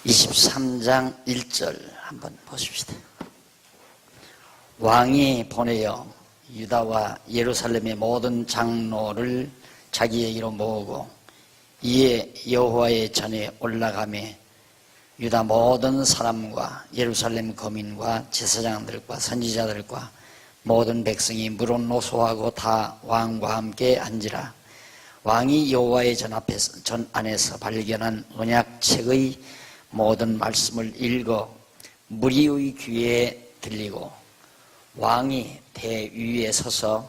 23장 1절 한번 보십시다. 왕이 보내어 유다와 예루살렘의 모든 장로를 자기에게로 모으고 이에 여호와의 전에 올라가매 유다 모든 사람과 예루살렘 거민과 제사장들과 선지자들과 모든 백성이 물은 노소하고 다 왕과 함께 앉으라. 왕이 여호와의 전 안에서 발견한 언약책의 모든 말씀을 읽어 무리의 귀에 들리고 왕이 대위에 서서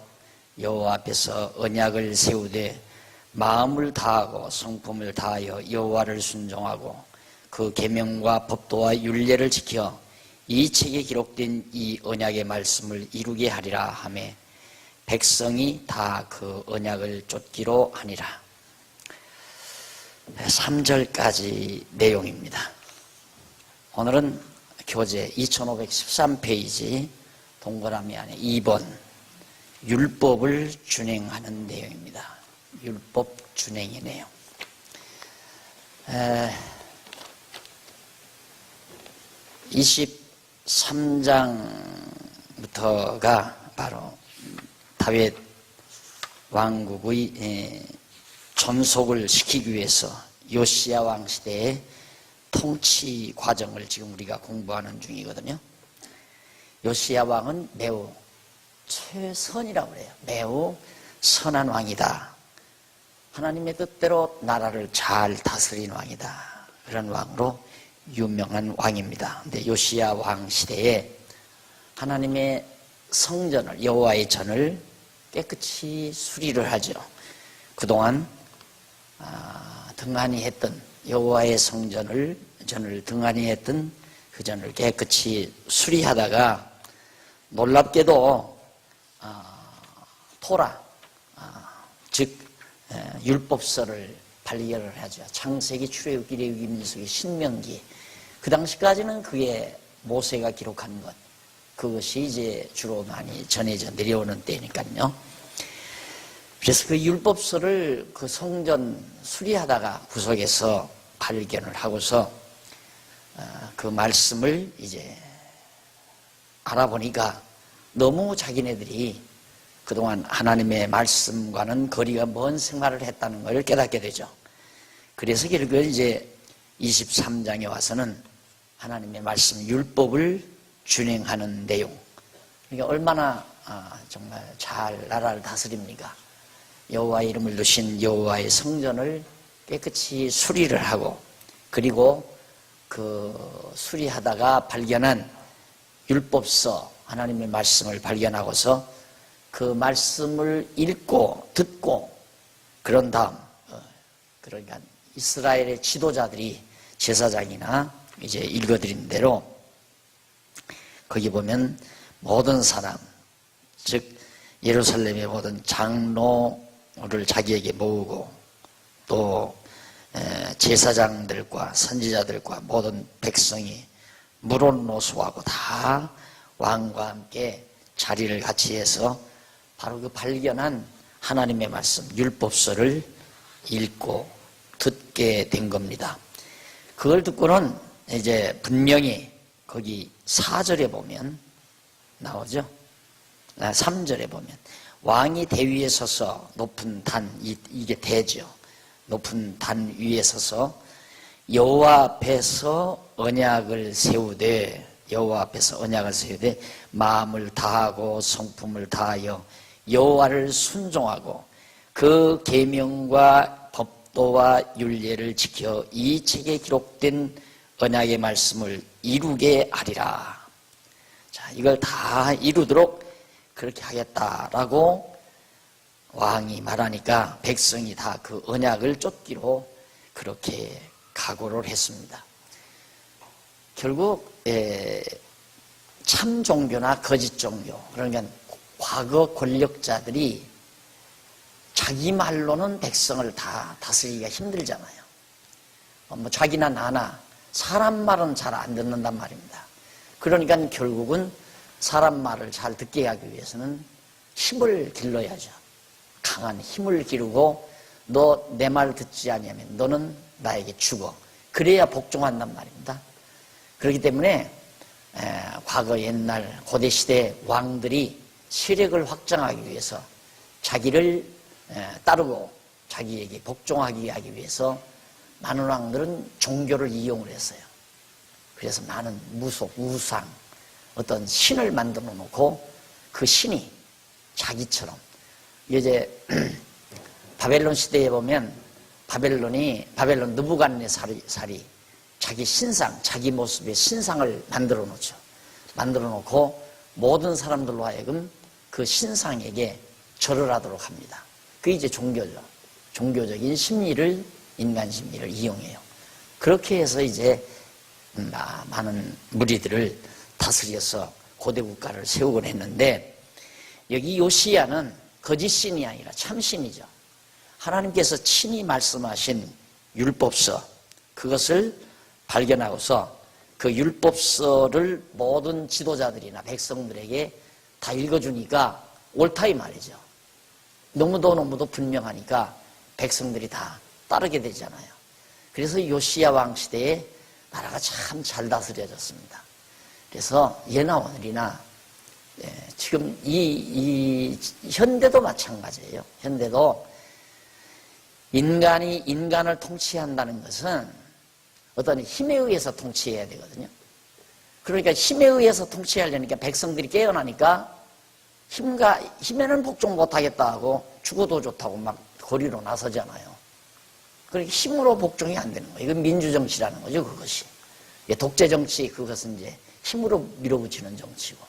여호와 앞에서 언약을 세우되 마음을 다하고 성품을 다하여 여호와를 순종하고 그 계명과 법도와 율례를 지켜 이 책에 기록된 이 언약의 말씀을 이루게 하리라 하매 백성이 다 그 언약을 쫓기로 하니라. 3절까지 내용입니다. 오늘은 교재 2513페이지 동그라미 안에 2번 율법을 준행하는 내용입니다. 율법 준행의 내용. 23장부터가 바로 다윗 왕국의 존속을 시키기 위해서 요시야 왕 시대의 통치 과정을 지금 우리가 공부하는 중이거든요. 요시야 왕은 매우 최선이라고 그래요. 매우 선한 왕이다. 하나님의 뜻대로 나라를 잘 다스린 왕이다. 그런 왕으로 유명한 왕입니다. 근데 요시야 왕 시대에 하나님의 성전을, 여호와의 전을 깨끗이 수리를 하죠. 그동안 등한히 했던 여호와의 성전을 등한히 했던 그 전을 깨끗이 수리하다가 놀랍게도 토라, 즉 율법서를 발견을 하죠. 창세기, 출애굽기, 레위기, 민수기, 신명기. 그 당시까지는 그게 모세가 기록한 것, 그것이 이제 주로 많이 전해져 내려오는 때니까요. 그래서 그 율법서를 그 성전 수리하다가 구석에서 발견을 하고서 그 말씀을 이제 알아보니까 너무 자기네들이 그동안 하나님의 말씀과는 거리가 먼 생활을 했다는 걸 깨닫게 되죠. 그래서 결국 이제 23장에 와서는 하나님의 말씀, 율법을 준행하는 내용. 그러니까 얼마나 정말 잘 나라를 다스립니까? 여호와의 이름을 두신 여호와의 성전을 깨끗이 수리를 하고, 그리고 그 수리하다가 발견한 율법서, 하나님의 말씀을 발견하고서 그 말씀을 읽고 듣고, 그런 다음 그러니까 이스라엘의 지도자들이 제사장이나 이제 읽어드린 대로 거기 보면 모든 사람, 즉 예루살렘의 모든 장로를 자기에게 모으고 또 제사장들과 선지자들과 모든 백성이 물론노소하고 다 왕과 함께 자리를 같이 해서 바로 그 발견한 하나님의 말씀, 율법서를 읽고 듣게 된 겁니다. 그걸 듣고는 이제 분명히 거기 4절에 보면 나오죠. 3절에 보면 왕이 대위에 서서 높은 단, 이게 대죠. 높은 단 위에 서서 여호와 앞에서 언약을 세우되, 여호와 앞에서 언약을 세우되 마음을 다하고 성품을 다하여 여호와를 순종하고 그 계명과 법도와 율례를 지켜 이 책에 기록된 언약의 말씀을 이루게 하리라. 자, 이걸 다 이루도록 그렇게 하겠다라고 왕이 말하니까 백성이 다 그 언약을 쫓기로 그렇게 각오를 했습니다. 결국 참 종교나 거짓 종교, 그러니까 과거 권력자들이 자기 말로는 백성을 다 다스리기가 힘들잖아요. 뭐 자기나 나나 사람 말은 잘 안 듣는단 말입니다. 그러니까 결국은 사람 말을 잘 듣게 하기 위해서는 힘을 길러야죠. 강한 힘을 기르고 너 내 말 듣지 않으면 너는 나에게 죽어. 그래야 복종한단 말입니다. 그렇기 때문에 과거 옛날 고대시대 왕들이 세력을 확장하기 위해서 자기를 따르고 자기에게 복종하기 위해서 많은 왕들은 종교를 이용을 했어요. 그래서 많은 무속, 우상, 어떤 신을 만들어 놓고 그 신이 자기처럼 이제 바벨론 시대에 보면 바벨론 느부갓네살이 자기 신상, 자기 모습의 신상을 만들어 놓죠. 만들어 놓고 모든 사람들로 하여금 그 신상에게 절을 하도록 합니다. 그게 이제 종교죠. 종교적인 심리를, 인간 심리를 이용해요. 그렇게 해서 이제 많은 무리들을 다스려서 고대 국가를 세우곤 했는데, 여기 요시야는 거짓 신이 아니라 참 신이죠. 하나님께서 친히 말씀하신 율법서, 그것을 발견하고서 그 율법서를 모든 지도자들이나 백성들에게 다 읽어주니까 옳다 이 말이죠. 너무도 분명하니까 백성들이 다 따르게 되잖아요. 그래서 요시야 왕 시대에 나라가 참 잘 다스려졌습니다. 그래서 예나 오늘이나 지금 이 현대도 마찬가지예요. 현대도 인간이 인간을 통치한다는 것은 어떤 힘에 의해서 통치해야 되거든요. 그러니까 힘에 의해서 통치하려니까 백성들이 깨어나니까 힘에는 복종 못하겠다 하고 죽어도 좋다고 막 거리로 나서잖아요. 그러니까 힘으로 복종이 안 되는 거예요. 이건 민주정치라는 거죠, 그것이. 독재정치, 그것은 이제 힘으로 밀어붙이는 정치고,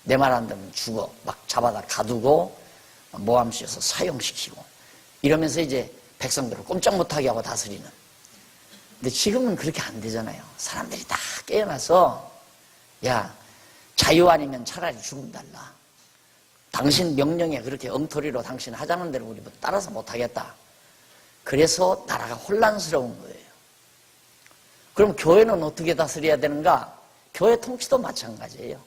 내 말 안 들으면 죽어, 막 잡아다 가두고 모함시켜서 사형시키고, 이러면서 이제 백성들을 꼼짝 못하게 하고 다스리는. 근데 지금은 그렇게 안 되잖아요. 사람들이 다 깨어나서, 야, 자유 아니면 차라리 죽음 달라. 당신 명령에 그렇게 엉터리로 당신 하자는 대로 우리 따라서 못하겠다. 그래서 나라가 혼란스러운 거예요. 그럼 교회는 어떻게 다스려야 되는가? 교회 통치도 마찬가지예요.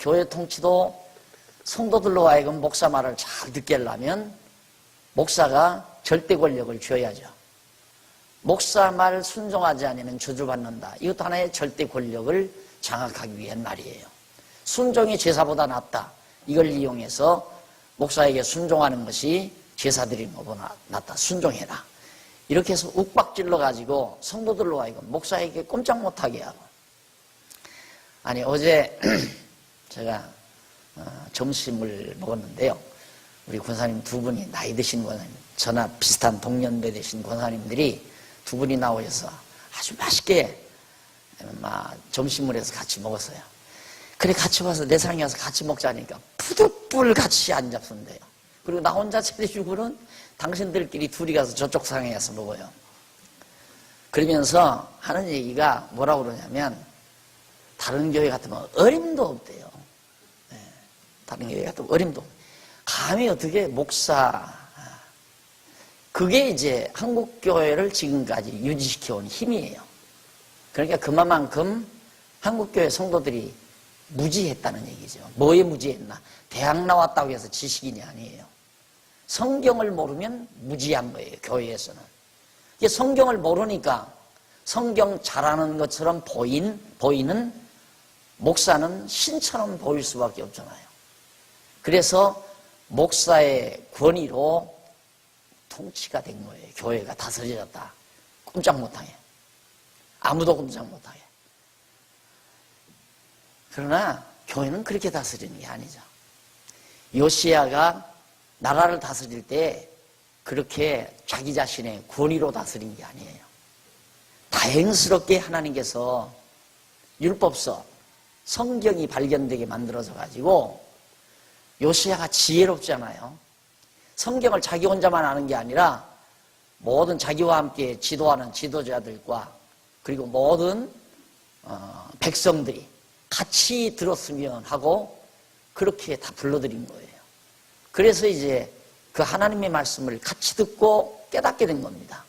교회 통치도 성도들로 하여금 목사 말을 잘 듣게 하려면 목사가 절대 권력을 쥐어야죠. 목사 말 순종하지 않으면 저주받는다. 이것도 하나의 절대 권력을 장악하기 위한 말이에요. 순종이 제사보다 낫다. 이걸 이용해서 목사에게 순종하는 것이 제사 드리는 것보다 낫다. 순종해라. 이렇게 해서 욱박질러 가지고 성도들로 하여금 목사에게 꼼짝 못하게 하고. 아니, 어제 제가 점심을 먹었는데요. 우리 권사님 두 분이, 나이 드신 권사님, 저나 비슷한 동년배 되신 권사님들이 두 분이 나오셔서 아주 맛있게 점심을 해서 같이 먹었어요. 그래, 같이 와서 내 상에 와서 같이 먹자니까 푸득불 같이 안 잡순대요. 그리고 나 혼자 차려주고는 당신들끼리 둘이 가서 저쪽 상에 가서 먹어요. 그러면서 하는 얘기가 뭐라고 그러냐면, 다른 교회 같으면 어림도 없대요. 다른 교회 같으면 어림도 없대요. 감히 어떻게 목사, 그게 이제 한국교회를 지금까지 유지시켜온 힘이에요. 그러니까 그만큼 한국교회 성도들이 무지했다는 얘기죠. 뭐에 무지했나? 대학 나왔다고 해서 지식인이 아니에요. 성경을 모르면 무지한 거예요, 교회에서는. 이게 성경을 모르니까 성경 잘하는 것처럼 보이는 목사는 신처럼 보일 수밖에 없잖아요. 그래서 목사의 권위로 통치가 된 거예요. 교회가 다스려졌다. 꼼짝 못하게. 아무도 꼼짝 못하게. 그러나 교회는 그렇게 다스리는 게 아니죠. 요시야가 나라를 다스릴 때 그렇게 자기 자신의 권위로 다스린 게 아니에요. 다행스럽게 하나님께서 율법서, 성경이 발견되게 만들어져 가지고 요시야가 지혜롭잖아요. 성경을 자기 혼자만 아는 게 아니라 모든 자기와 함께 지도하는 지도자들과 그리고 모든 백성들이 같이 들었으면 하고 그렇게 다 불러들인 거예요. 그래서 이제 그 하나님의 말씀을 같이 듣고 깨닫게 된 겁니다.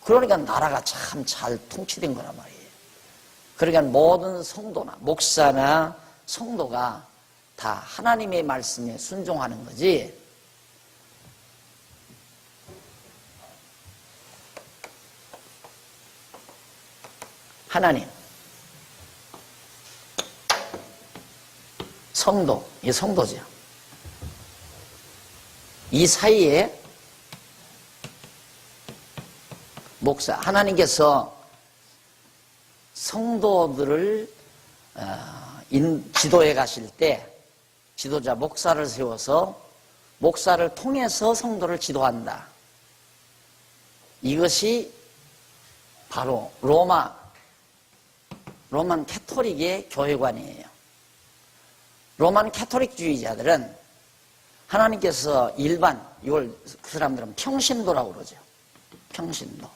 그러니까 나라가 참 잘 통치된 거란 말이에요. 그러니까 모든 성도나 목사나 성도가 다 하나님의 말씀에 순종하는 거지, 하나님, 성도, 이게 성도죠. 이 사이에 목사, 하나님께서 성도들을 지도해 가실 때 지도자 목사를 세워서 목사를 통해서 성도를 지도한다. 이것이 바로 로만 캐토릭의 교회관이에요. 로만 캐토릭주의자들은 하나님께서 이걸 그 사람들은 평신도라고 그러죠. 평신도.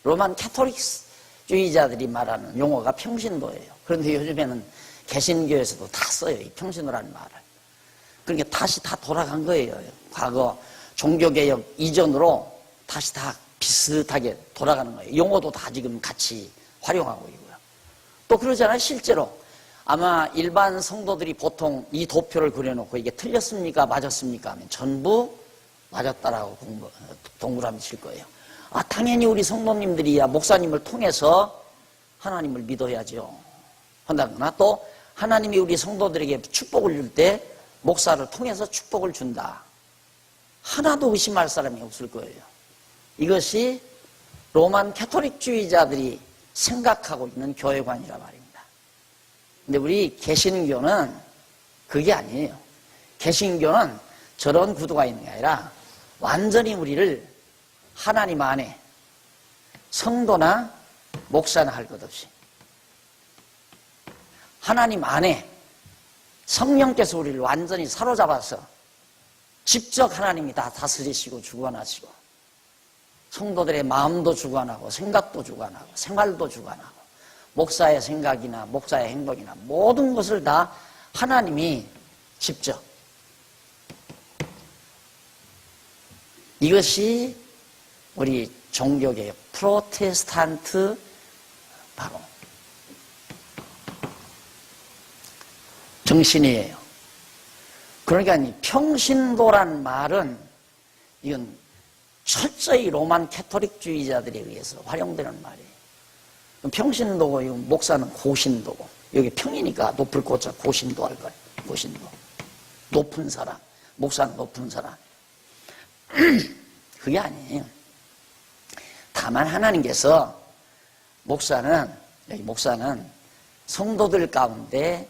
로만 캐토릭주의자들이 말하는 용어가 평신도예요. 그런데 요즘에는 개신교에서도 다 써요. 이 평신도라는 말을. 그러니까 다시 다 돌아간 거예요. 과거 종교개혁 이전으로 다시 다 비슷하게 돌아가는 거예요. 용어도 다 지금 같이 활용하고 있고요. 또 그러잖아요. 실제로 아마 일반 성도들이 보통 이 도표를 그려놓고 이게 틀렸습니까? 맞았습니까? 하면 전부 맞았다라고 동그라미 칠 거예요. 당연히 우리 성도님들이야 목사님을 통해서 하나님을 믿어야죠. 한다거나 또 하나님이 우리 성도들에게 축복을 줄 때 목사를 통해서 축복을 준다. 하나도 의심할 사람이 없을 거예요. 이것이 로만 캐토릭주의자들이 생각하고 있는 교회관이라 말입니다. 근데 우리 개신교는 그게 아니에요. 개신교는 저런 구도가 있는 게 아니라 완전히 우리를 하나님 안에 성도나 목사나 할 것 없이 하나님 안에 성령께서 우리를 완전히 사로잡아서 직접 하나님이 다 다스리시고 주관하시고 성도들의 마음도 주관하고 생각도 주관하고 생활도 주관하고 목사의 생각이나 목사의 행동이나 모든 것을 다 하나님이 직접 이것이 우리 종교계의 프로테스탄트 바로 정신이에요. 그러니까 이 평신도란 말은 이건 철저히 로만 캐토릭주의자들에 의해서 활용되는 말이에요. 평신도고 목사는 고신도고 여기 평이니까 높을 고자 고신도 할 거예요. 고신도. 높은 사람. 목사는 높은 사람. 그게 아니에요. 다만 하나님께서 목사는 성도들 가운데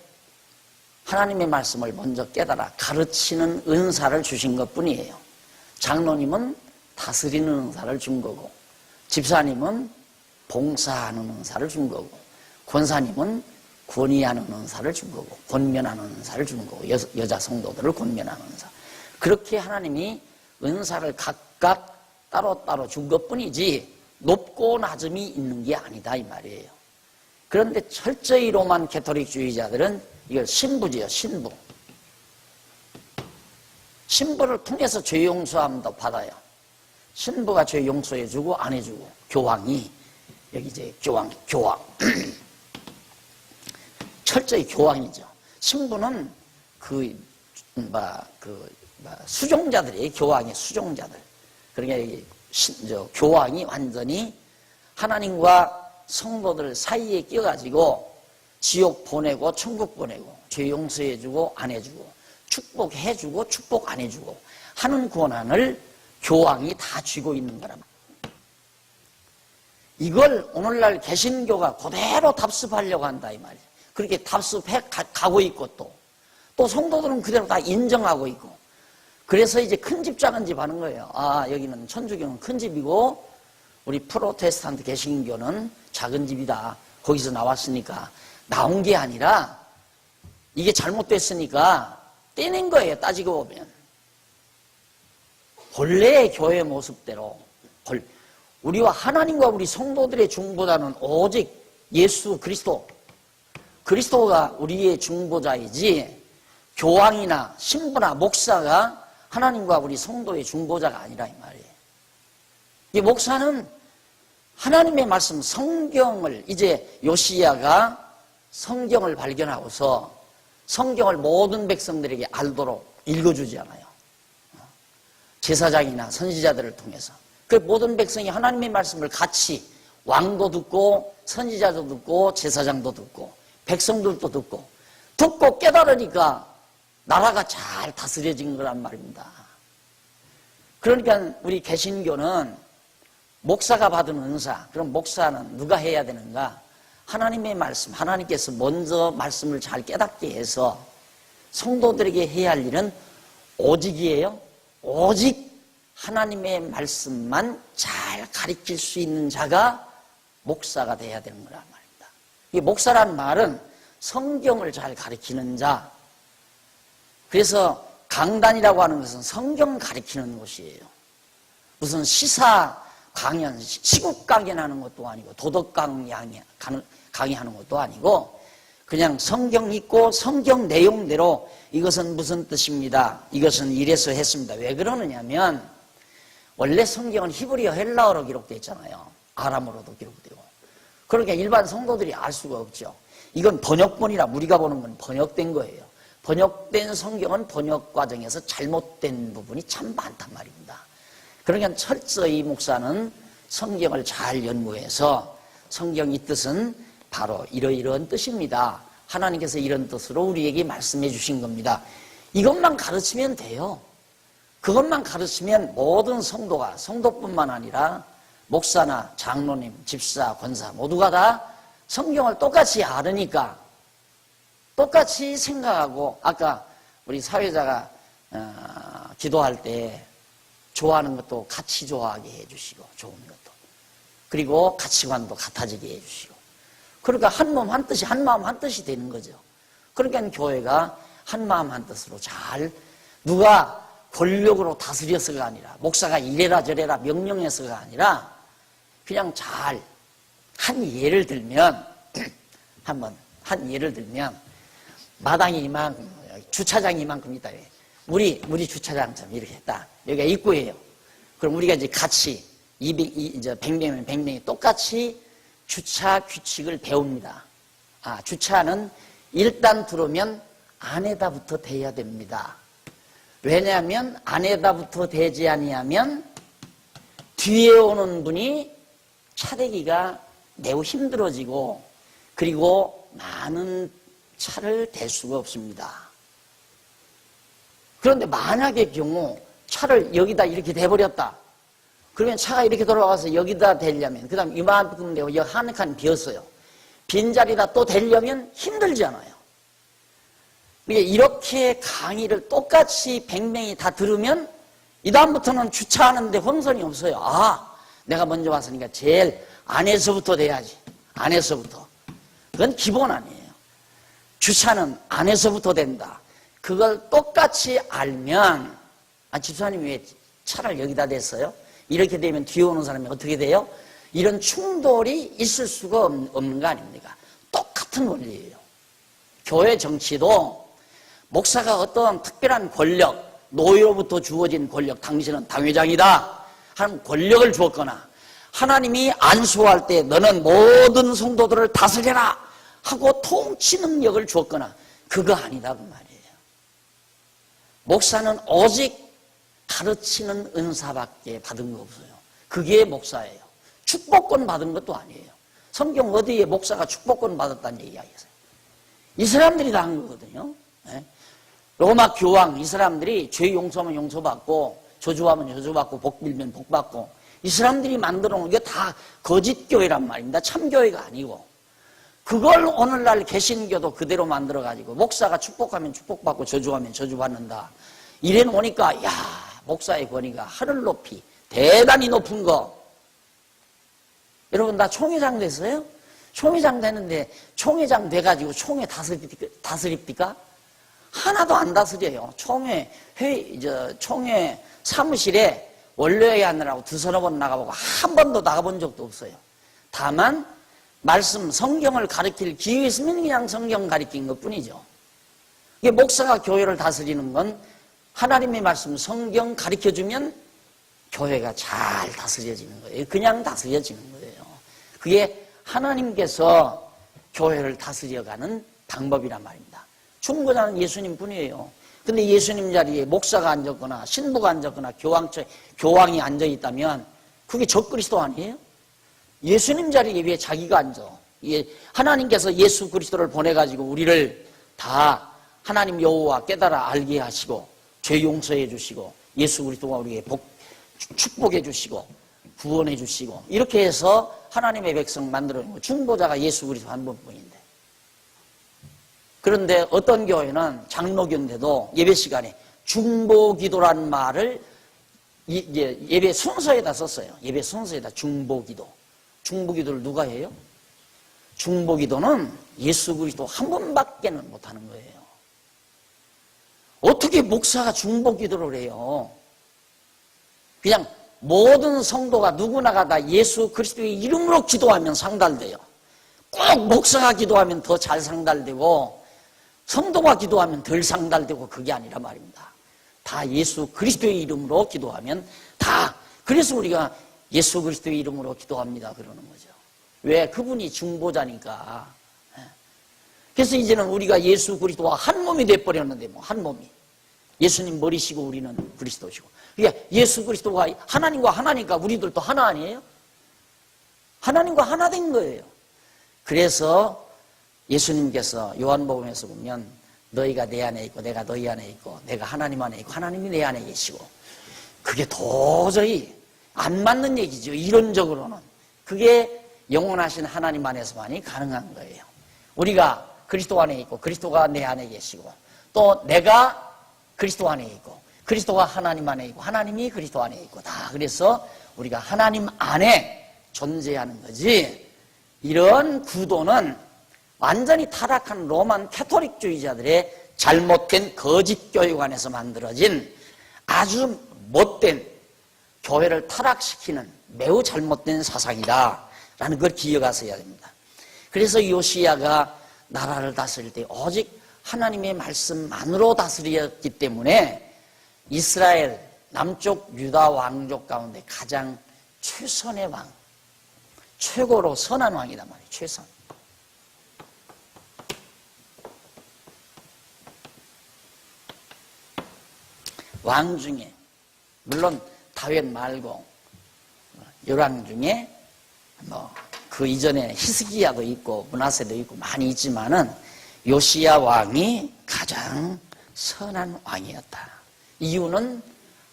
하나님의 말씀을 먼저 깨달아 가르치는 은사를 주신 것뿐이에요. 장로님은 다스리는 은사를 준 거고 집사님은 봉사하는 은사를 준 거고 권사님은 권위하는 은사를 준 거고 권면하는 은사를 준 거고 여자 성도들을 권면하는 은사. 그렇게 하나님이 은사를 각각 따로따로 준 것뿐이지 높고 낮음이 있는 게 아니다 이 말이에요. 그런데 철저히 로만 캐토릭주의자들은 이걸 신부지요. 신부. 신부를 통해서 죄 용서함도 받아요. 신부가 죄 용서해주고 안 해주고 교황이 여기 이제 교황 철저히 교황이죠. 신부는 수종자들이에요. 교황의 수종자들. 그러니까 교황이 완전히 하나님과 성도들 사이에 끼어가지고 지옥 보내고 천국 보내고 죄 용서해주고 안 해주고 축복해주고 축복 안 해주고 하는 권한을 교황이 다 쥐고 있는 거란 말이에요. 이걸 오늘날 개신교가 그대로 답습하려고 한다 이 말이에요. 그렇게 답습해 가고 있고 또 성도들은 그대로 다 인정하고 있고 그래서 이제 큰 집 작은 집 하는 거예요. 여기는 천주교는 큰 집이고 우리 프로테스탄트 개신교는 작은 집이다. 거기서 나왔으니까 나온 게 아니라 이게 잘못됐으니까 떼낸 거예요. 따지고 보면 본래의 교회 모습대로 우리와 하나님과 우리 성도들의 중보자는 오직 예수 그리스도가 우리의 중보자이지 교황이나 신부나 목사가 하나님과 우리 성도의 중보자가 아니라 이 말이에요. 이 목사는 하나님의 말씀 성경을 이제 요시야가 성경을 발견하고서 성경을 모든 백성들에게 알도록 읽어주지 않아요. 제사장이나 선지자들을 통해서 그 모든 백성이 하나님의 말씀을 같이 왕도 듣고 선지자도 듣고 제사장도 듣고 백성들도 듣고 깨달으니까 나라가 잘 다스려진 거란 말입니다. 그러니까 우리 개신교는 목사가 받은 은사, 그럼 목사는 누가 해야 되는가? 하나님의 말씀, 하나님께서 먼저 말씀을 잘 깨닫게 해서 성도들에게 해야 할 일은 오직이에요. 오직 하나님의 말씀만 잘 가르칠 수 있는 자가 목사가 돼야 되는 거란 말입니다. 이 목사란 말은 성경을 잘 가르치는 자. 그래서 강단이라고 하는 것은 성경 가르치는 곳이에요. 무슨 시사 강연, 시국 강연하는 것도 아니고 도덕 강의하는 것도 아니고 그냥 성경 읽고 성경 내용대로 이것은 무슨 뜻입니다. 이것은 이래서 했습니다. 왜 그러느냐면 원래 성경은 히브리어 헬라어로 기록되어 있잖아요. 아람어로도 기록되고. 그러니까 일반 성도들이 알 수가 없죠. 이건 번역본이라 우리가 보는 건 번역된 거예요. 번역된 성경은 번역 과정에서 잘못된 부분이 참 많단 말입니다. 그러니까 철저히 목사는 성경을 잘 연구해서 성경의 뜻은 바로 이러이러한 뜻입니다. 하나님께서 이런 뜻으로 우리에게 말씀해 주신 겁니다. 이것만 가르치면 돼요. 그것만 가르치면 모든 성도가, 성도뿐만 아니라 목사나 장로님, 집사, 권사 모두가 다 성경을 똑같이 알으니까 똑같이 생각하고, 아까 우리 사회자가 기도할 때 좋아하는 것도 같이 좋아하게 해주시고, 좋은 것도, 그리고 가치관도 같아지게 해주시고, 그러니까 한 몸 한 뜻이, 한 마음 한 뜻이 되는 거죠. 그러니까 교회가 한 마음 한 뜻으로 잘, 누가 권력으로 다스려서가 아니라, 목사가 이래라 저래라 명령해서가 아니라 그냥 잘, 한 예를 들면 마당이 이만큼, 주차장이 이만큼 있다. 우리 주차장처럼 이렇게 했다. 여기가 입구예요. 그럼 우리가 이제 같이 100명이면 100명이 똑같이 주차 규칙을 배웁니다. 주차는 일단 들어오면 안에다부터 대야 됩니다. 왜냐하면 안에다부터 대지 아니하면 뒤에 오는 분이 차대기가 매우 힘들어지고 그리고 많은 차를 댈 수가 없습니다. 그런데 만약의 경우 차를 여기다 이렇게 대버렸다. 그러면 차가 이렇게 돌아가서 여기다 대려면, 그 다음 이만큼 되고 여기 한 칸 비었어요. 빈자리다 또 대려면 힘들잖아요. 이렇게 강의를 똑같이 100명이 다 들으면 이 다음부터는 주차하는데 혼선이 없어요. 내가 먼저 왔으니까 제일 안에서부터 돼야지. 안에서부터. 그건 기본 아니에요. 주차는 안에서부터 된다. 그걸 똑같이 알면, 집사님 왜 차를 여기다 댔어요? 이렇게 되면 뒤에 오는 사람이 어떻게 돼요? 이런 충돌이 있을 수가 없는 거 아닙니까? 똑같은 원리예요. 교회 정치도 목사가 어떤 특별한 권력, 노예로부터 주어진 권력, 당신은 당회장이다 하는 권력을 주었거나, 하나님이 안수할 때 너는 모든 성도들을 다스려라 하고 통치 능력을 주었거나, 그거 아니다 그 말이에요. 목사는 오직 가르치는 은사밖에 받은 거 없어요. 그게 목사예요. 축복권 받은 것도 아니에요. 성경 어디에 목사가 축복권 받았다는 얘기가 있어요. 이 사람들이 다 한 거거든요. 로마 교황, 이 사람들이 죄 용서하면 용서받고, 저주하면 저주받고, 복 빌면 복받고, 이 사람들이 만들어 놓은 게 다 거짓 교회란 말입니다. 참 교회가 아니고. 그걸 오늘날 개신교도 그대로 만들어가지고 목사가 축복하면 축복받고 저주하면 저주받는다. 이래 놓으니까 목사의 권위가 하늘 높이 대단히 높은 거. 여러분 나 총회장 됐어요? 총회장 되는데 총회장 돼가지고 총회 다스립니까? 하나도 안 다스려요. 총회 사무실에 원로회의 하느라고 두서너 번 나가보고 한 번도 나가본 적도 없어요. 다만 말씀 성경을 가르칠 기회 있으면 그냥 성경 가르친 것뿐이죠. 이게 목사가 교회를 다스리는 건 하나님의 말씀 성경 가르쳐주면 교회가 잘 다스려지는 거예요. 그냥 다스려지는 거예요. 그게 하나님께서 교회를 다스려가는 방법이란 말입니다. 중보자는 예수님 뿐이에요. 근데 예수님 자리에 목사가 앉았거나 신부가 앉았거나 교황이 앉아있다면 그게 적그리스도 아니에요? 예수님 자리에 왜 자기가 앉아? 하나님께서 예수 그리스도를 보내가지고 우리를 다 하나님 여호와 깨달아 알게 하시고 죄 용서해 주시고 예수 그리스도가 우리에게 축복해 주시고 구원해 주시고 이렇게 해서 하나님의 백성 만들어낸 중보자가 예수 그리스도 한 분뿐인데, 그런데 어떤 교회는 장로교인데도 예배 시간에 중보기도라는 말을 예배 순서에다 썼어요. 예배 순서에다 중보기도. 중보기도를 누가 해요? 중보기도는 예수 그리스도 한 분밖에는 못하는 거예요. 어떻게 목사가 중보기도를 해요? 그냥 모든 성도가 누구나가 다 예수 그리스도의 이름으로 기도하면 상달돼요. 꼭 목사가 기도하면 더 잘 상달되고 성도가 기도하면 덜 상달되고 그게 아니라 말입니다. 다 예수 그리스도의 이름으로 기도하면 다, 그래서 우리가 예수 그리스도의 이름으로 기도합니다 그러는 거죠. 왜? 그분이 중보자니까. 그래서 이제는 우리가 예수 그리스도와 한 몸이 돼버렸는데 뭐 한 몸이. 예수님 머리시고 우리는 그리스도시고. 그러니까 예수 그리스도가 하나님과 하나니까 우리들도 하나 아니에요? 하나님과 하나 된 거예요. 그래서 예수님께서 요한복음에서 보면 너희가 내 안에 있고 내가 너희 안에 있고 내가 하나님 안에 있고 하나님이 내 안에 계시고, 그게 도저히 안 맞는 얘기죠. 이론적으로는. 그게 영원하신 하나님 안에서만이 가능한 거예요. 우리가 그리스도 안에 있고 그리스도가 내 안에 계시고 또 내가 그리스도 안에 있고 그리스도가 하나님 안에 있고 하나님이 그리스도 안에 있고 다, 그래서 우리가 하나님 안에 존재하는 거지, 이런 구도는 완전히 타락한 로만 캐토릭주의자들의 잘못된 거짓 교육 안에서 만들어진 아주 못된 교회를 타락시키는 매우 잘못된 사상이다라는 걸 기억하셔야 됩니다. 그래서 요시야가 나라를 다스릴 때 오직 하나님의 말씀만으로 다스렸기 때문에 이스라엘 남쪽 유다 왕족 가운데 가장 최선의 왕, 최고로 선한 왕이란 말이에요. 최선. 왕 중에 물론 다윗 말고 열왕 중에 뭐 그 이전에 히스기야도 있고 므낫세도 있고 많이 있지만은 요시야 왕이 가장 선한 왕이었다. 이유는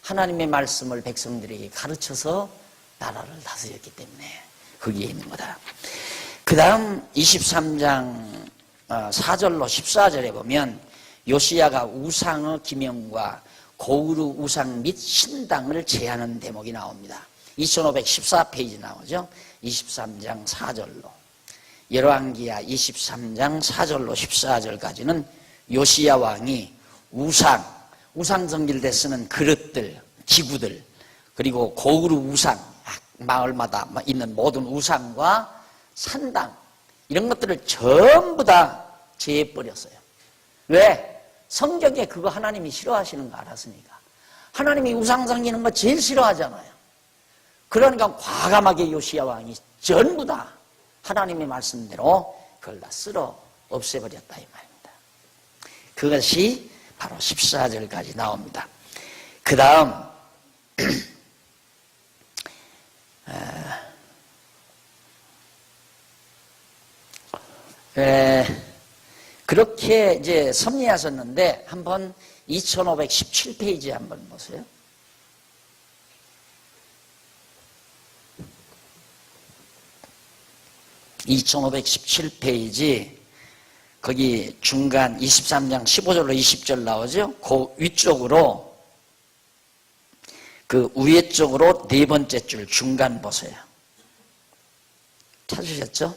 하나님의 말씀을 백성들에게 가르쳐서 나라를 다스렸기 때문에 거기에 있는 거다. 그 다음 23장 4절로 14절에 보면 요시야가 우상의 기명과 고으르 우상 및 신당을 제하는 대목이 나옵니다. 2514페이지 나오죠. 23장 4절로. 열왕기하 23장 4절로 14절까지는 요시야 왕이 우상 섬길 쓰는 그릇들, 기구들, 그리고 고으르 우상, 마을마다 있는 모든 우상과 산당, 이런 것들을 전부 다 제해버렸어요. 왜? 성경에 그거 하나님이 싫어하시는 거 알았으니까. 하나님이 우상 섬기는 거 제일 싫어하잖아요. 그러니까 과감하게 요시야 왕이 전부 다 하나님의 말씀대로 그걸 다 쓸어 없애버렸다 이 말입니다. 그것이 바로 14절까지 나옵니다. 그 다음 그렇게 이제 섭리하셨는데 한번 2517페이지 한번 보세요. 2517페이지 거기 중간 23장 15절로 20절 나오죠. 그 위쪽으로 그 위에 쪽으로 네 번째 줄 중간 보세요. 찾으셨죠?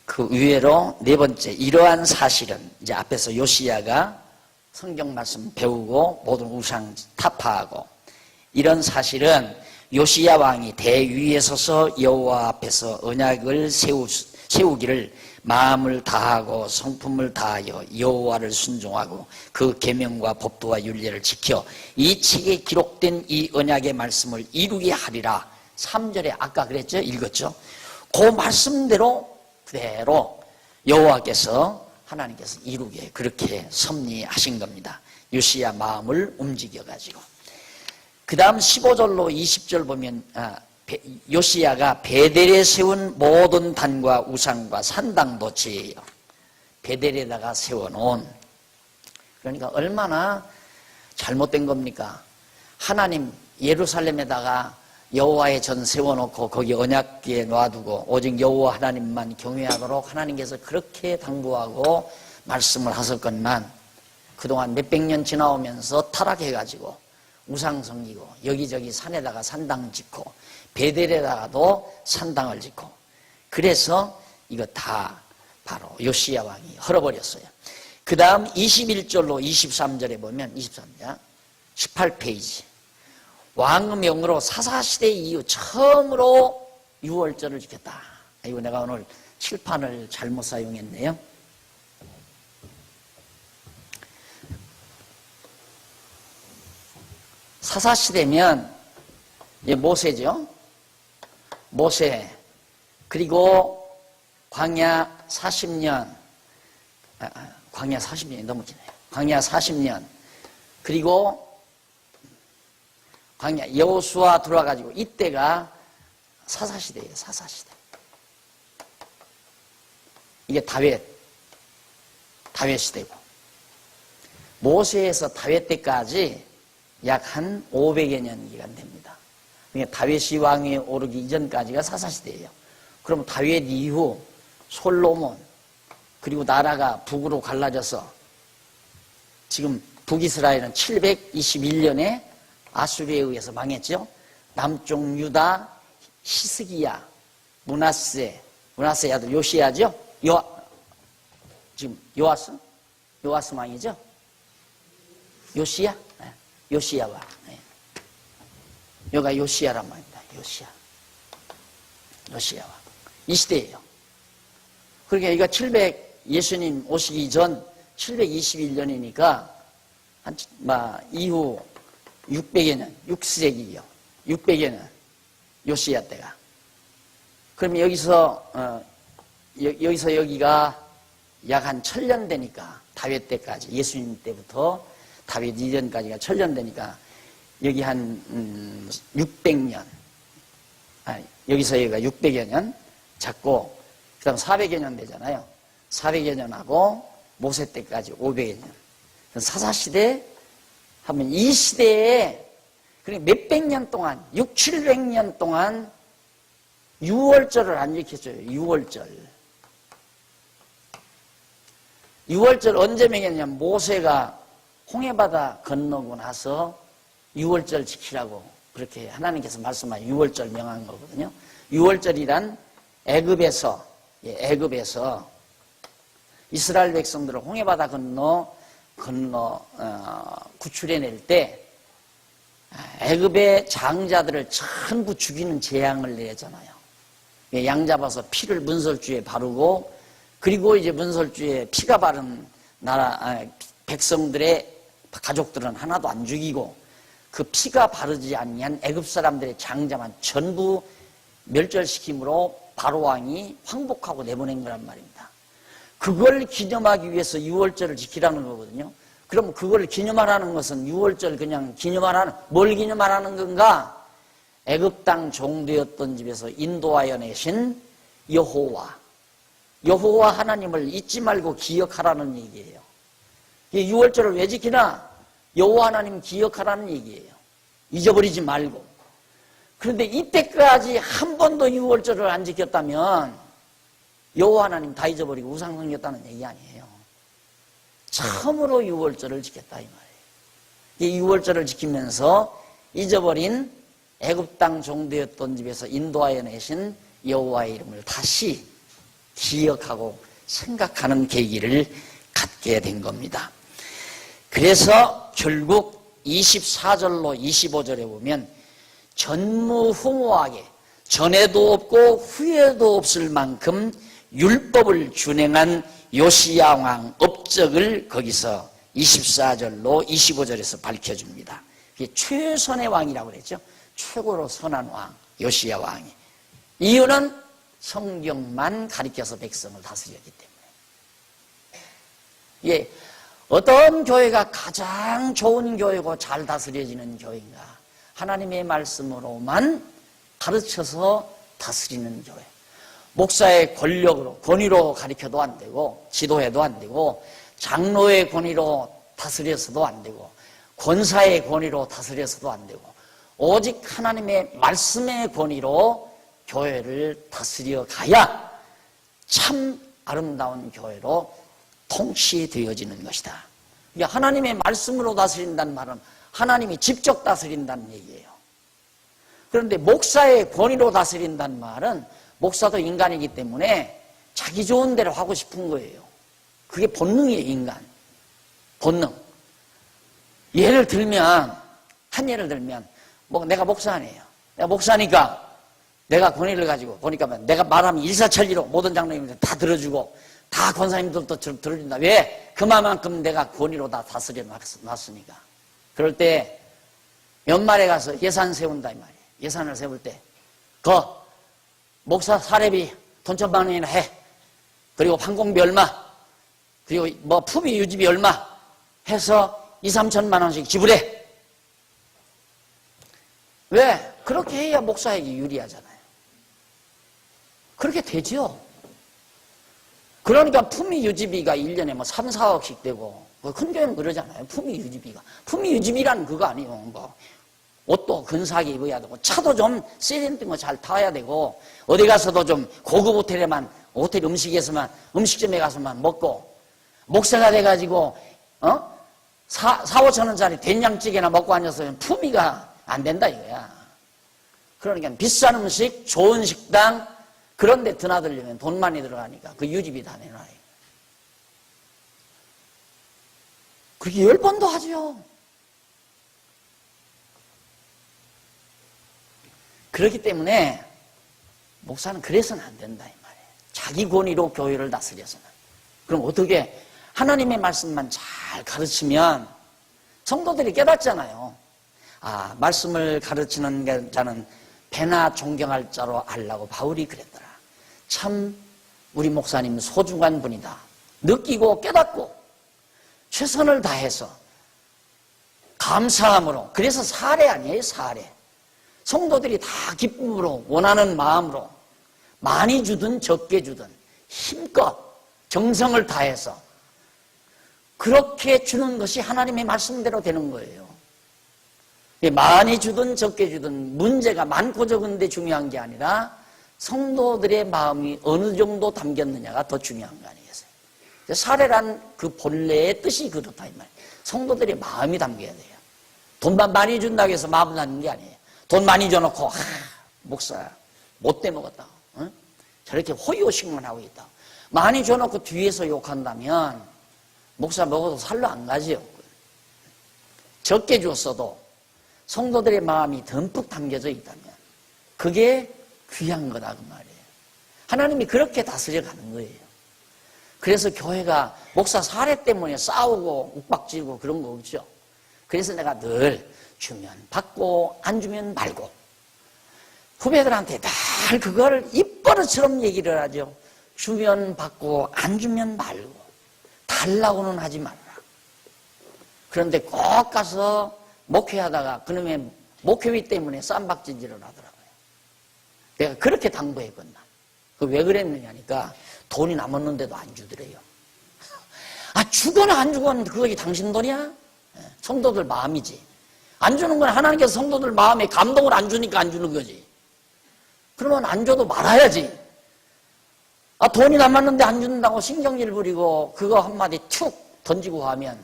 그 위에로 네 번째, 이러한 사실은 이제 앞에서 요시야가 성경 말씀 배우고 모든 우상 타파하고, 이런 사실은 요시야 왕이 대위에 서서 여호와 앞에서 언약을 세우기를 마음을 다하고 성품을 다하여 여호와를 순종하고 그 계명과 법도와 율례를 지켜 이 책에 기록된 이 언약의 말씀을 이루게 하리라. 3절에 아까 그랬죠? 읽었죠? 그 말씀대로 그대로 여호와께서 하나님께서 이루게 그렇게 섭리하신 겁니다. 요시야 마음을 움직여가지고. 그 다음 15절로 20절 보면 요시야가 베델에 세운 모든 단과 우상과 산당도 죄예요. 베델에다가 세워놓은, 그러니까 얼마나 잘못된 겁니까? 하나님 예루살렘에다가 여호와의 전 세워놓고 거기 언약궤에 놔두고 오직 여호와 하나님만 경외하도록 하나님께서 그렇게 당부하고 말씀을 하셨건만 그동안 몇백 년 지나오면서 타락해가지고 우상 섬기고 여기저기 산에다가 산당 짓고 베델에다가도 산당을 짓고, 그래서 이거 다 바로 요시야 왕이 헐어버렸어요. 그 다음 21절로 23절에 보면 23장 18페이지 왕의 명으로 사사시대 이후 처음으로 유월절을 지켰다. 이거 내가 오늘 칠판을 잘못 사용했네요. 사사시대면 모세죠. 모세, 그리고 광야 40년, 광야 40년이 너무 기네요. 광야 40년, 그리고 광야 여호수아 들어와가지고 이때가 사사시대예요. 사사시대. 이게 다윗 시대고, 모세에서 다윗 때까지 약 한 500여 년 기간 됩니다. 그러니까 다윗이 왕위에 오르기 이전까지가 사사시대예요. 그럼 다윗 이후 솔로몬, 그리고 나라가 북으로 갈라져서 지금 북이스라엘은 721년에 아수르에 의해서 망했죠. 남쪽 유다, 히스기야, 므낫세 아들 요시야죠. 지금 요아스 왕이죠. 요시야? 네. 요시야 왕. 네. 여가 요시야란 말입니다. 요시야 왕. 이 시대예요. 그러니까 이거 예수님 오시기 전 721년이니까 이후 600여 년, 6세기요. 600여 년, 요시야 때가. 그럼 여기서 여기가 약 한 1000년 되니까, 다윗 때까지, 예수님 때부터 다윗 이전까지가 1000년 되니까, 여기 한 600년, 여기서 여기가 600여 년 잡고, 그 다음 400여 년 되잖아요. 400여 년하고 모세 때까지 500여 년. 사사시대 하면 이 시대에 몇백 년 동안, 700년 동안 유월절을 안 지켜줘요. 유월절 언제 명했냐면 모세가 홍해바다 건너고 나서 유월절 지키라고 그렇게 하나님께서 말씀하신 유월절 명한 거거든요. 유월절이란 애굽에서 이스라엘 백성들을 홍해바다 건너 구출해낼 때 애굽의 장자들을 전부 죽이는 재앙을 내잖아요. 양 잡아서 피를 문설주에 바르고, 그리고 이제 문설주에 피가 바른 백성들의 가족들은 하나도 안 죽이고, 그 피가 바르지 아니한 애굽 사람들의 장자만 전부 멸절시킴으로 바로 왕이 황복하고 내보낸 거란 말입니다. 그걸 기념하기 위해서 유월절을 지키라는 거거든요. 그럼 그걸 기념하라는 것은 유월절 그냥 뭘 기념하라는 건가? 애굽 땅 종되었던 집에서 인도하여 내신 여호와 하나님을 잊지 말고 기억하라는 얘기예요. 유월절을 왜 지키나? 여호와 하나님 기억하라는 얘기예요. 잊어버리지 말고. 그런데 이때까지 한 번도 유월절을 안 지켰다면 여호와 하나님 다 잊어버리고 우상 섬겼다는 얘기 아니에요. 처음으로 유월절을 지켰다 이 말이에요. 이 유월절을 지키면서 잊어버린 애굽 땅 종되었던 집에서 인도하여 내신 여호와의 이름을 다시 기억하고 생각하는 계기를 갖게 된 겁니다. 그래서 결국 24절로 25절에 보면 전무후무하게 전에도 없고 후에도 없을 만큼 율법을 준행한 요시야 왕 업적을 거기서 24절로 25절에서 밝혀줍니다. 이게 최선의 왕이라고 그랬죠. 최고로 선한 왕, 요시야 왕이. 이유는 성경만 가리켜서 백성을 다스렸기 때문에. 예, 어떤 교회가 가장 좋은 교회고 잘 다스려지는 교회인가? 하나님의 말씀으로만 가르쳐서 다스리는 교회. 목사의 권력으로, 권위로 가르쳐도 안 되고, 지도해도 안 되고, 장로의 권위로 다스려서도 안 되고, 권사의 권위로 다스려서도 안 되고, 오직 하나님의 말씀의 권위로 교회를 다스려 가야 참 아름다운 교회로 통치되어지는 것이다. 하나님의 말씀으로 다스린다는 말은 하나님이 직접 다스린다는 얘기예요. 그런데 목사의 권위로 다스린다는 말은 목사도 인간이기 때문에 자기 좋은 대로 하고 싶은 거예요. 그게 본능이에요, 인간. 본능. 예를 들면, 내가 목사 아니에요. 내가 목사니까 내가 권위를 가지고 보니까 내가 말하면 일사천리로 모든 장로님들 다 들어주고 다 권사님들도 들어준다. 왜? 그만큼 내가 권위로 다 다스려 놨으니까. 그럴 때 연말에 가서 예산 세운다 이 말이에요. 예산을 세울 때 목사 사례비 돈 1,000만 원이나 해. 그리고 판공비 얼마, 그리고 품위 유지비 얼마 해서 2,000~3,000만 원씩 지불해. 왜? 그렇게 해야 목사에게 유리하잖아요. 그렇게 되죠. 그러니까 품위 유지비가 1년에 3~4억씩 되고, 큰 교회는 그러잖아요. 품위 유지비가. 품위 유지비라는 그거 아니에요. 옷도 근사하게 입어야 되고, 차도 좀 세련된 거 잘 타야 되고, 어디 가서도 좀 고급 호텔 음식점에 가서만 먹고, 목사가 돼가지고, 4~5천 원짜리 된장찌개나 먹고 앉아서 품위가 안 된다 이거야. 그러니까 비싼 음식, 좋은 식당, 그런 데 드나들려면 돈 많이 들어가니까 그 유지비 다 내놔요. 그렇게 10번도 하죠. 그렇기 때문에 목사는 그래서는 안 된다 이 말이에요. 자기 권위로 교회를 다스려서는. 그럼 어떻게? 하나님의 말씀만 잘 가르치면 성도들이 깨닫잖아요. 말씀을 가르치는 자는 배나 존경할 자로 알라고 바울이 그랬더라. 참 우리 목사님 소중한 분이다. 느끼고 깨닫고 최선을 다해서 감사함으로. 그래서 사례 아니에요, 사례. 성도들이 다 기쁨으로 원하는 마음으로 많이 주든 적게 주든 힘껏 정성을 다해서 그렇게 주는 것이 하나님의 말씀대로 되는 거예요. 많이 주든 적게 주든 문제가 많고 적은데 중요한 게 아니라 성도들의 마음이 어느 정도 담겼느냐가 더 중요한 거 아니겠어요? 사례란 그 본래의 뜻이 그렇다 이 말이에요. 성도들의 마음이 담겨야 돼요. 돈만 많이 준다고 해서 마음 담는 게 아니에요. 돈 많이 줘놓고 목사 못돼 먹었다. 저렇게 호의호식만 하고 있다. 많이 줘놓고 뒤에서 욕한다면 목사 먹어도 살로 안 가지요. 적게 줬어도 성도들의 마음이 듬뿍 담겨져 있다면 그게 귀한 거다 그 말이에요. 하나님이 그렇게 다스려 가는 거예요. 그래서 교회가 목사 사례 때문에 싸우고 욱박지고 그런 거 없죠. 그래서 내가 늘 주면 받고 안 주면 말고, 후배들한테 늘 그걸 입버릇처럼 얘기를 하죠. 주면 받고 안 주면 말고 달라고는 하지 말라. 그런데 꼭 가서 목회하다가 그놈의 목회비 때문에 쌈박질을 하더라고요. 내가 그렇게 당부했거든. 왜 그랬느냐니까 돈이 남았는데도 안 주더래요. 주거나 안 주거나 그것이 당신 돈이야? 성도들 마음이지. 안 주는 건 하나님께서 성도들 마음에 감동을 안 주니까 안 주는 거지. 그러면 안 줘도 말아야지. 돈이 남았는데 안 준다고 신경질 부리고 그거 한마디 툭 던지고 가면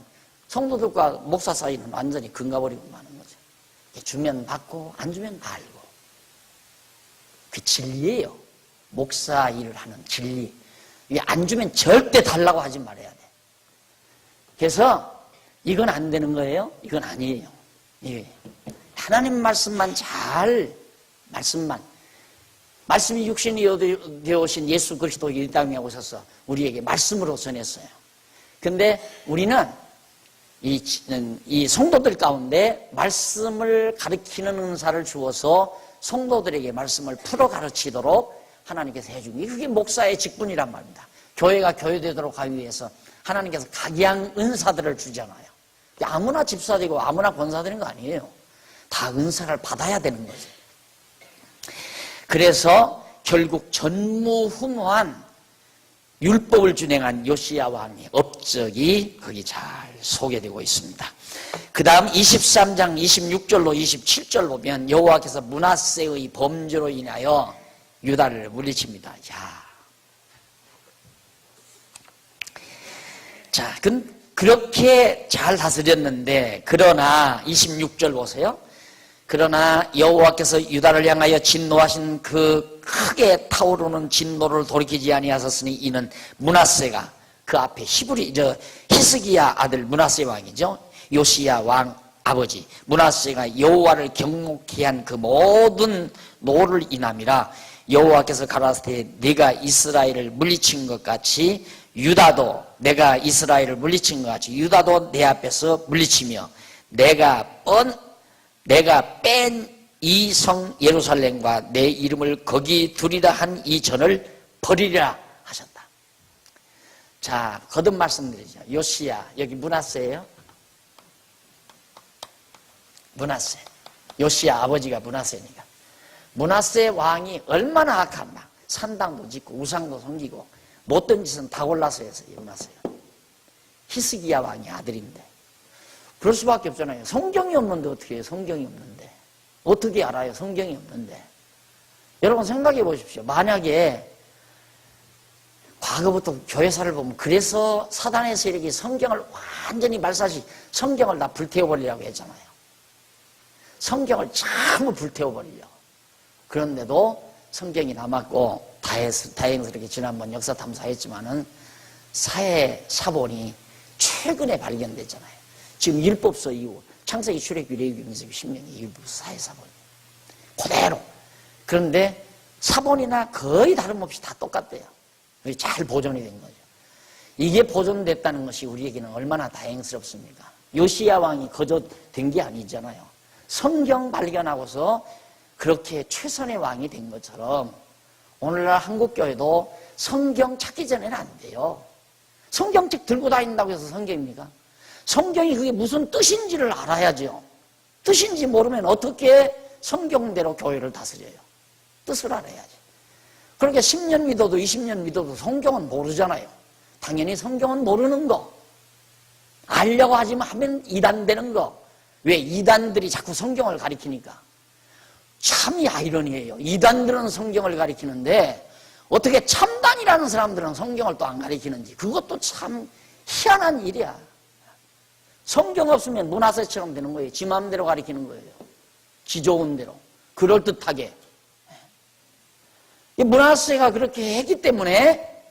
성도들과 목사 사이는 완전히 금가버리고 마는 거죠. 주면 받고 안 주면 말고. 그 진리예요. 목사 일을 하는 진리. 안 주면 절대 달라고 하지 말아야 돼. 그래서 이건 안 되는 거예요? 이건 아니에요. 예. 하나님 말씀만 말씀이 육신이 되어오신 예수 그리스도 이 땅에 오셔서 우리에게 말씀으로 전했어요. 근데 우리는 이 성도들 가운데 말씀을 가르치는 은사를 주어서 성도들에게 말씀을 풀어 가르치도록 하나님께서 해준 게 그게 목사의 직분이란 말입니다. 교회가 교회되도록 하기 위해서 하나님께서 각양 은사들을 주잖아요. 아무나 집사 되고 아무나 권사 되는 거 아니에요. 다 은사를 받아야 되는 거죠. 그래서 결국 전무후무한 율법을 준행한 요시야 왕의 업적이 거기 잘 소개되고 있습니다. 그 다음 23장 26절로 27절 보면 여호와께서 므낫세의 범죄로 인하여 유다를 물리칩니다. 야, 자, 그렇게 잘 다스렸는데, 그러나 26절 보세요. 그러나 여호와께서 유다를 향하여 진노하신 그 크게 타오르는 진노를 돌이키지 아니하셨으니 이는 므낫세가 그 앞에 히스기야 아들 므낫세 왕이죠. 요시야 왕 아버지 므낫세가 여호와를 경목케 한 그 모든 노를 인함이라. 여호와께서 가라사대 네가 이스라엘을 물리친 것 같이 유다도 내가 이스라엘을 물리친 것 같이 유다도 내 앞에서 물리치며 내가 뺀 이 성 예루살렘과 내 이름을 거기 두리라 한 이 전을 버리리라 하셨다. 자, 거듭 말씀드리죠. 요시야, 여기 므낫세예요. 므낫세. 요시야 아버지가 므낫세니까. 므낫세 왕이 얼마나 악한 막 산당도 짓고 우상도 섬기고 못된 짓은 다 골라서 해서 므낫세가. 히스기야 왕의 아들인데. 그럴 수밖에 없잖아요. 성경이 없는데 어떻게 해요? 성경이 없는데. 어떻게 알아요? 성경이 없는데. 여러분 생각해 보십시오. 만약에 과거부터 교회사를 보면 그래서 사단의 세력이 성경을 완전히 말살시 성경을 다 불태워버리려고 했잖아요. 성경을 전부 불태워버리려고. 그런데도 성경이 남았고 다행스럽게 지난번 역사 탐사했지만은 사회 사본이 최근에 발견됐잖아요. 지금 율법서 이후 창세기, 출애굽기, 레위기, 민수기, 신명기, 율법서, 사회사본 그대로. 그런데 사본이나 거의 다름없이 다 똑같대요. 잘 보존이 된 거죠. 이게 보존됐다는 것이 우리에게는 얼마나 다행스럽습니까? 요시야 왕이 거저 된 게 아니잖아요. 성경 발견하고서 그렇게 최선의 왕이 된 것처럼 오늘날 한국교회도 성경 찾기 전에는 안 돼요. 성경책 들고 다닌다고 해서 성경입니까? 성경이 그게 무슨 뜻인지를 알아야죠. 뜻인지 모르면 어떻게 성경대로 교회를 다스려요? 뜻을 알아야지. 그러니까 10년 믿어도 20년 믿어도 성경은 모르잖아요. 당연히 성경은 모르는 거. 알려고 하면 이단되는 거. 왜? 이단들이 자꾸 성경을 가리키니까. 참이 아이러니해요. 이단들은 성경을 가리키는데 어떻게 참단이라는 사람들은 성경을 또 안 가리키는지. 그것도 참 희한한 일이야. 성경 없으면 므낫세처럼 되는 거예요. 지 마음대로 가리키는 거예요. 지 좋은 대로. 그럴듯하게. 므낫세가 그렇게 했기 때문에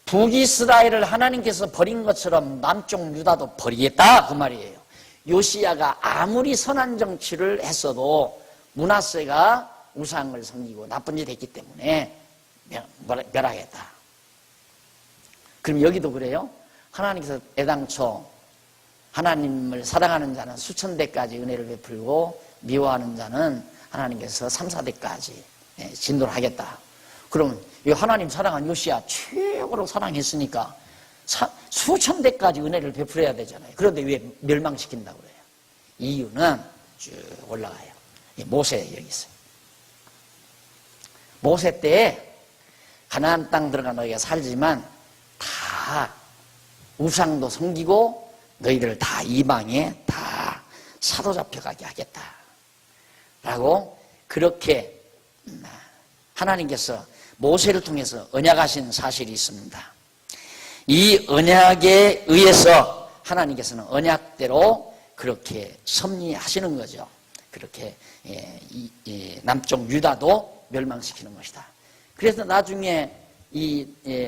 북이스라엘을 하나님께서 버린 것처럼 남쪽 유다도 버리겠다 그 말이에요. 요시야가 아무리 선한 정치를 했어도 므낫세가 우상을 섬기고 나쁜 짓 했기 때문에 멸하겠다. 그럼 여기도 그래요? 하나님께서 애당초 하나님을 사랑하는 자는 수천 대까지 은혜를 베풀고 미워하는 자는 하나님께서 3, 4대까지 진노를 하겠다. 그러면 이 하나님 사랑한 요시야 최고로 사랑했으니까 수천 대까지 은혜를 베풀어야 되잖아요. 그런데 왜 멸망시킨다고 그래요? 이유는 쭉 올라가요. 모세 여기 있어요. 모세 때에 가나안 땅 들어가 너희가 살지만 다 우상도 섬기고 너희들 다 이방에 다 사로잡혀가게 하겠다 라고 그렇게 하나님께서 모세를 통해서 언약하신 사실이 있습니다. 이 언약에 의해서 하나님께서는 언약대로 그렇게 섭리하시는 거죠. 그렇게 남쪽 유다도 멸망시키는 것이다. 그래서 나중에 이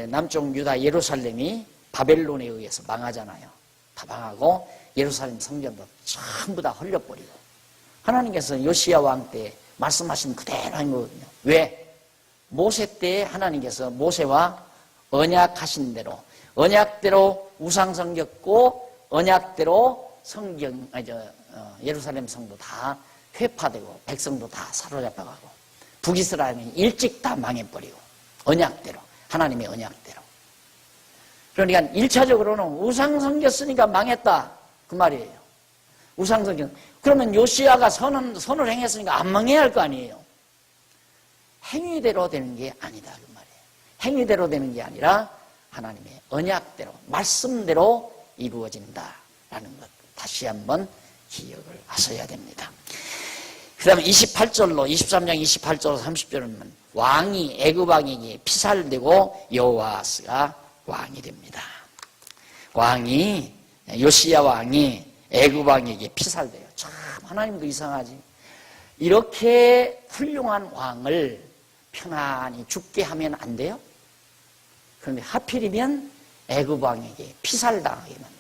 남쪽 유다 예루살렘이 바벨론에 의해서 망하잖아요. 다 망하고 예루살렘 성전도 전부 다 헐려버리고 하나님께서 요시야 왕 때 말씀하신 그대로 한 거거든요. 왜? 모세 때 하나님께서 모세와 언약하신 대로 언약대로 우상 섬겼고 언약대로 예루살렘 성도 다 회파되고 백성도 다 사로잡혀가고 북이스라엘은 일찍 다 망해버리고 언약대로 하나님의 언약대로. 그러니까 1차적으로는 우상 섬겼으니까 망했다 그 말이에요. 우상숭배. 그러면 요시야가 선을 행했으니까 안 망해야 할 거 아니에요. 행위대로 되는 게 아니다 그 말이에요. 행위대로 되는 게 아니라 하나님의 언약대로 말씀대로 이루어진다라는 것 다시 한번 기억을 하셔야 됩니다. 그 다음에 28절로 23장 28절로 30절은 왕이 애굽 왕에게 피살되고 여호아스가 왕이 됩니다. 왕이 요시야 왕이 애굽 왕에게 피살돼요. 참 하나님도 이상하지. 이렇게 훌륭한 왕을 편안히 죽게 하면 안 돼요? 그런데 하필이면 애굽 왕에게 피살당하게 만들어요.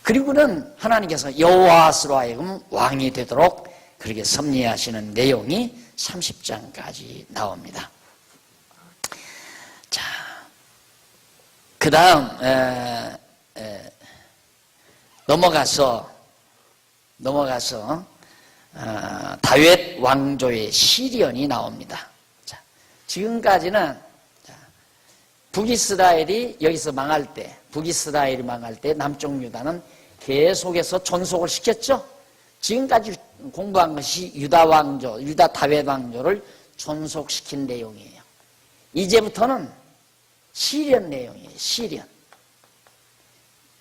그리고는 하나님께서 여호아스로 하여금 왕이 되도록 그렇게 섭리하시는 내용이 30장까지 나옵니다. 자, 그 다음 넘어가서 다윗 왕조의 시련이 나옵니다. 자, 지금까지는 북이스라엘이 여기서 망할 때, 북이스라엘이 망할 때 남쪽 유다는 계속해서 존속을 시켰죠. 지금까지 공부한 것이 유다 왕조, 유다 다윗 왕조를 존속시킨 내용이에요. 이제부터는 시련 내용이에요. 시련.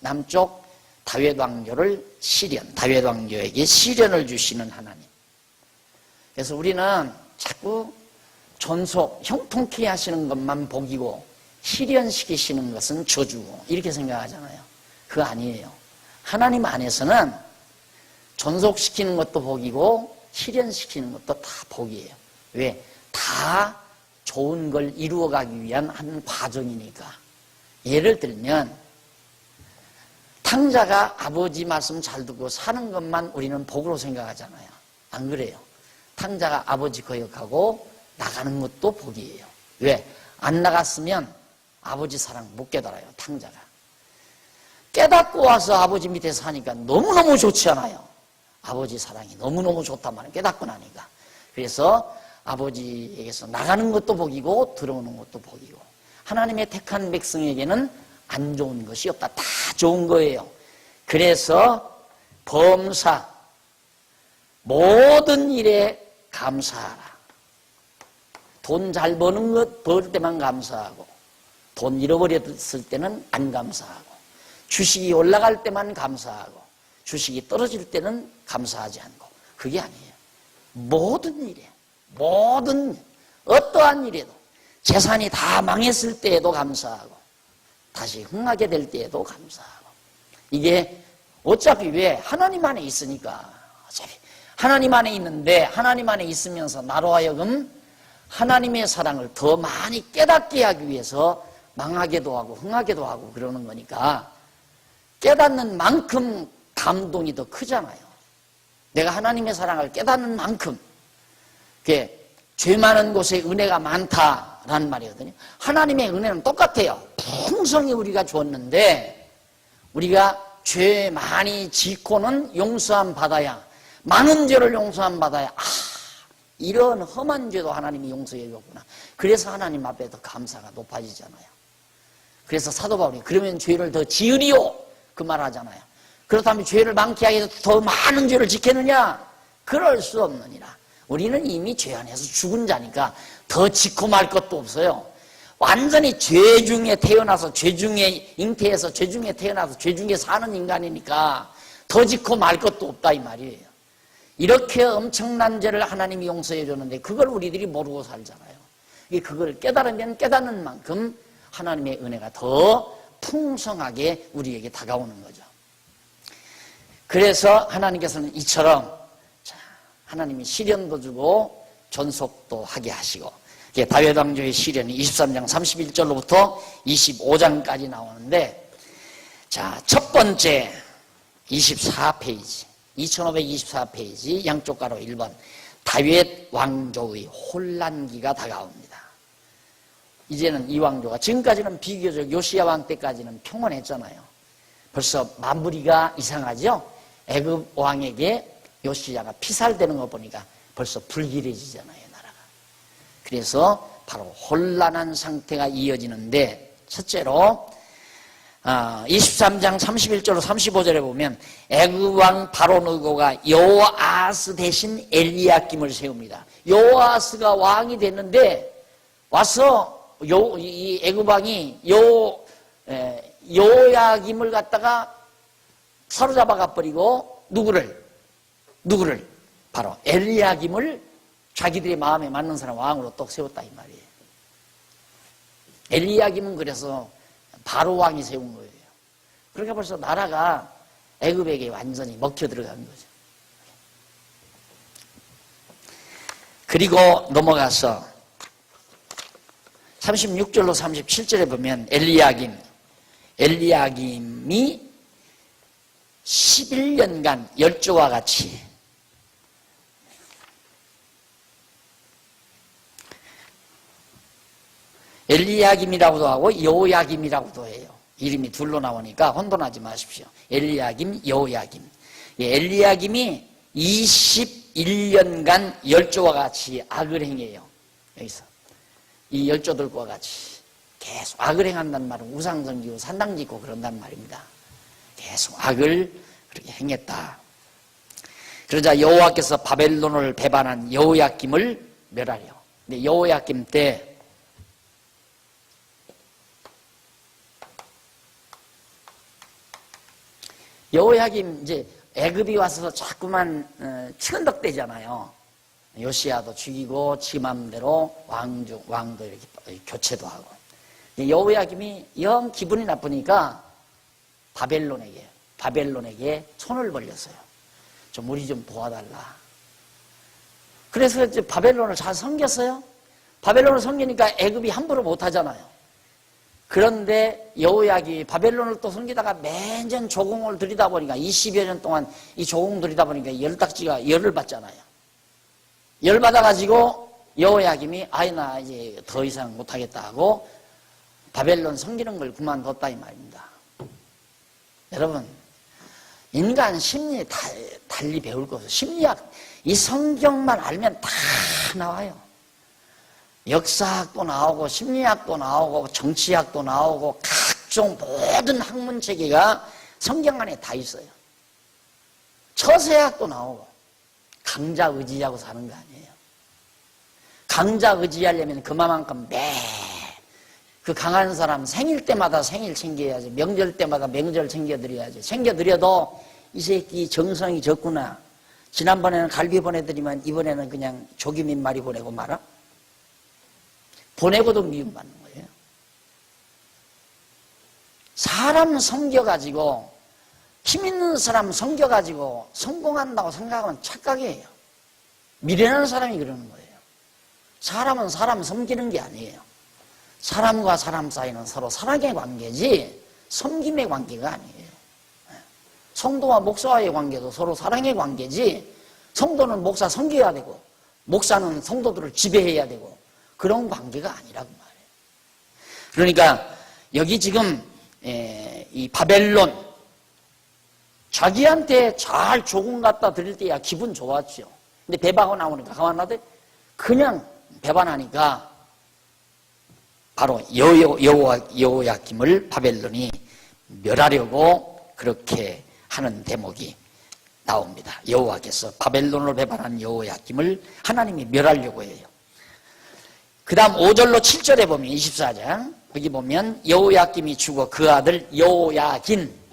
남쪽 다윗 왕조를 시련, 다윗 왕조에게 시련을 주시는 하나님. 그래서 우리는 자꾸 존속, 형통케 하시는 것만 복이고 시련시키시는 것은 저주고 이렇게 생각하잖아요. 그거 아니에요. 하나님 안에서는 존속시키는 것도 복이고 시련시키는 것도 다 복이에요. 왜? 다 좋은 걸 이루어가기 위한 한 과정이니까. 예를 들면 탕자가 아버지 말씀 잘 듣고 사는 것만 우리는 복으로 생각하잖아요. 안 그래요. 탕자가 아버지 거역하고 나가는 것도 복이에요. 왜? 안 나갔으면 아버지 사랑 못 깨달아요. 탕자가. 깨닫고 와서 아버지 밑에 사니까 너무너무 좋지 않아요. 아버지 사랑이 너무너무 좋단 말이에요. 깨닫고 나니까. 그래서 아버지에게서 나가는 것도 복이고 들어오는 것도 복이고, 하나님의 택한 백성에게는 안 좋은 것이 없다. 다 좋은 거예요. 그래서 범사 모든 일에 감사하라. 돈 잘 버는 것 벌 때만 감사하고, 돈 잃어버렸을 때는 안 감사하고, 주식이 올라갈 때만 감사하고 주식이 떨어질 때는 감사하지 않고. 그게 아니에요. 모든 일에, 모든 어떠한 일에도, 재산이 다 망했을 때에도 감사하고 다시 흥하게 될 때에도 감사하고. 이게 어차피 왜? 하나님 안에 있으니까. 어차피 하나님 안에 있는데, 하나님 안에 있으면서 나로 하여금 하나님의 사랑을 더 많이 깨닫게 하기 위해서 망하게도 하고 흥하게도 하고 그러는 거니까 깨닫는 만큼 감동이 더 크잖아요. 내가 하나님의 사랑을 깨닫는 만큼. 그게 죄 많은 곳에 은혜가 많다라는 말이거든요. 하나님의 은혜는 똑같아요. 풍성히 우리가 주었는데 우리가 죄 많이 짓고는 용서함 받아야, 많은 죄를 용서함 받아야, 이런 험한 죄도 하나님이 용서해 줬구나. 그래서 하나님 앞에 더 감사가 높아지잖아요. 그래서 사도 바울이 그러면 죄를 더 지으리요 그 말 하잖아요. 그렇다면 죄를 많게 하기 위해서 더 많은 죄를 지켰느냐? 그럴 수 없느니라. 우리는 이미 죄 안에서 죽은 자니까 더 짓고 말 것도 없어요. 완전히 죄 중에 태어나서, 죄 중에 잉태해서, 죄 중에 태어나서 죄 중에 사는 인간이니까 더 짓고 말 것도 없다 이 말이에요. 이렇게 엄청난 죄를 하나님이 용서해 줬는데 그걸 우리들이 모르고 살잖아요. 그걸 깨달으면 깨닫는 만큼 하나님의 은혜가 더 풍성하게 우리에게 다가오는 거죠. 그래서 하나님께서는 이처럼 하나님이 시련도 주고 존속도 하게 하시고, 다윗 왕조의 시련이 23장 31절로부터 25장까지 나오는데, 자, 첫 번째 24페이지 2524페이지 양쪽 가로 1번 다윗 왕조의 혼란기가 다가옵니다. 이제는 이 왕조가, 지금까지는 비교적 요시야 왕 때까지는 평온했잖아요. 벌써 마무리가 이상하죠. 애굽 왕에게 요시야가 피살되는 거 보니까 벌써 불길해지잖아요, 나라가. 그래서 바로 혼란한 상태가 이어지는데, 첫째로 23장 31절로 35절에 보면 애굽 왕 바로 느고가 여호아스 대신 엘리야김을 세웁니다. 여호아스가 왕이 됐는데 와서 이 애굽 왕이 여호야김을 갖다가 사로잡아가 버리고 누구를 바로 엘리야김을 자기들의 마음에 맞는 사람 왕으로 또 세웠다 이 말이에요. 엘리야김은 그래서 바로 왕이 세운 거예요. 그러니까 벌써 나라가 애굽에게 완전히 먹혀 들어간 거죠. 그리고 넘어가서 36절로 37절에 보면 엘리야김이 11년간 열조와 같이 엘리야김이라고도 하고 여호야김이라고도 해요. 이름이 둘로 나오니까 혼돈하지 마십시오. 엘리야김, 여호야김. 엘리야김이 21년간 열조와 같이 악을 행해요. 여기서 이 열조들과 같이 계속 악을 행한다는 말은 우상 섬기고 산당 짓고 그런단 말입니다. 계속 악을 그렇게 행했다. 그러자 여호와께서 바벨론을 배반한 여호야김을 멸하려. 근데 여호야김 때 여호야김 이제 애굽이 와서 자꾸만 치근덕대잖아요. 요시야도 죽이고 지 맘대로 왕도 이렇게 교체도 하고. 여호야김이 영 기분이 나쁘니까 바벨론에게 손을 벌렸어요. 좀 우리 좀 도와달라. 그래서 이제 바벨론을 잘 섬겼어요. 바벨론을 섬기니까 애굽이 함부로 못하잖아요. 그런데 여호야김이 바벨론을 또 섬기다가 매년 조공을 들이다 보니까 20여 년 동안 이 조공 들이다 보니까 열딱지가 열을 받잖아요. 열 받아가지고 여호야김이 나 이제 더 이상 못하겠다 하고 바벨론 섬기는 걸 그만뒀다 이 말입니다. 여러분, 인간 심리 달리 배울 거 없어요. 심리학, 이 성경만 알면 다 나와요. 역사학도 나오고 심리학도 나오고 정치학도 나오고 각종 모든 학문 체계가 성경 안에 다 있어요. 처세학도 나오고. 강자 의지하고 사는 거 아니에요. 강자 의지하려면 그만큼 그 강한 사람 생일 때마다 생일 챙겨야지, 명절 때마다 명절 챙겨드려야지. 챙겨드려도 이 새끼 정성이 적구나. 지난번에는 갈비 보내드리면 이번에는 그냥 조기 몇 마리 보내고 말아? 보내고도 미움받는 거예요. 사람 섬겨가지고, 힘 있는 사람 섬겨가지고 성공한다고 생각하면 착각이에요. 미련한 사람이 그러는 거예요. 사람은 사람 섬기는 게 아니에요. 사람과 사람 사이는 서로 사랑의 관계지 섬김의 관계가 아니에요. 성도와 목사와의 관계도 서로 사랑의 관계지, 성도는 목사 섬겨야 되고 목사는 성도들을 지배해야 되고 그런 관계가 아니라고 말해요. 그러니까 여기 지금 이 바벨론, 자기한테 잘 조공 갖다 드릴 때야 기분 좋았죠. 근데 배반하고 나오니까 가만 놔둬? 그냥 배반하니까 바로 여호야김을 바벨론이 멸하려고 그렇게 하는 대목이 나옵니다. 여호와께서 바벨론을 배반한 여호야김을 하나님이 멸하려고 해요. 그 다음 5절로 7절에 보면 24장 여기 보면 여호야김이 죽어 그 아들 여호야긴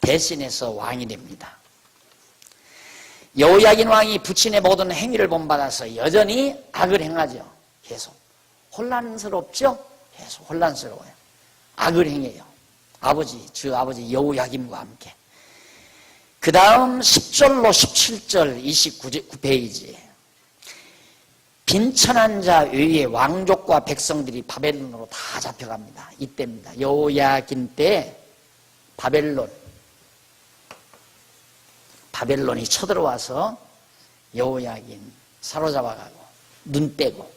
대신해서 왕이 됩니다. 여호야긴 왕이 부친의 모든 행위를 본받아서 여전히 악을 행하죠. 계속 혼란스럽죠? 계속 혼란스러워요. 악을 행해요. 주 아버지 여호야김과 함께. 그 다음 10절로 17절 29페이지에 빈천한 자 외에 왕족과 백성들이 바벨론으로 다 잡혀갑니다. 이때입니다. 여호야긴 때 바벨론이 쳐들어와서 여호야긴 사로잡아가고 눈 떼고,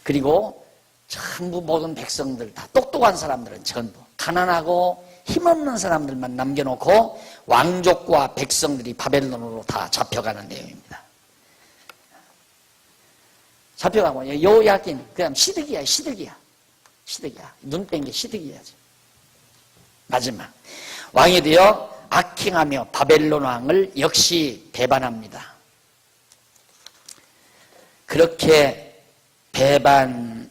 그리고 전부 모든 백성들 다 똑똑한 사람들은 전부 가난하고 힘없는 사람들만 남겨놓고 왕족과 백성들이 바벨론으로 다 잡혀가는 내용입니다. 잡혀가고 여호야긴 그다음 시드기야. 눈 뺀 게 시드기야지. 마지막 왕이 되어 악행하며 바벨론 왕을 역시 배반합니다. 그렇게 배반하는데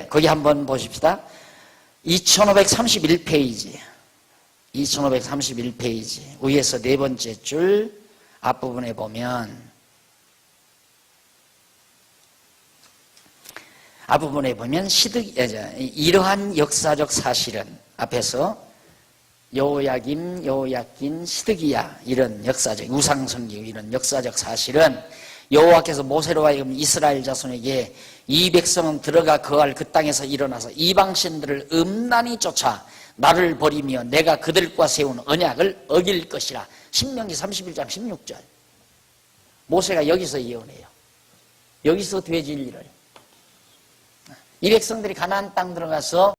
거기 한번 보십시다. 2531페이지 위에서 네 번째 줄 앞부분에 보면 이러한 역사적 사실은 앞에서 여호야김, 여호야낀, 시드기야 이런 역사적 우상성기 이런 역사적 사실은 여호와께서 모세로 하여금 이스라엘 자손에게 이 백성은 들어가 거할 그 땅에서 일어나서 이방신들을 음란히 쫓아 나를 버리며 내가 그들과 세운 언약을 어길 것이라. 신명기 31장 16절. 모세가 여기서 예언해요. 여기서 되질 일을. 이 백성들이 가나안 땅 들어가서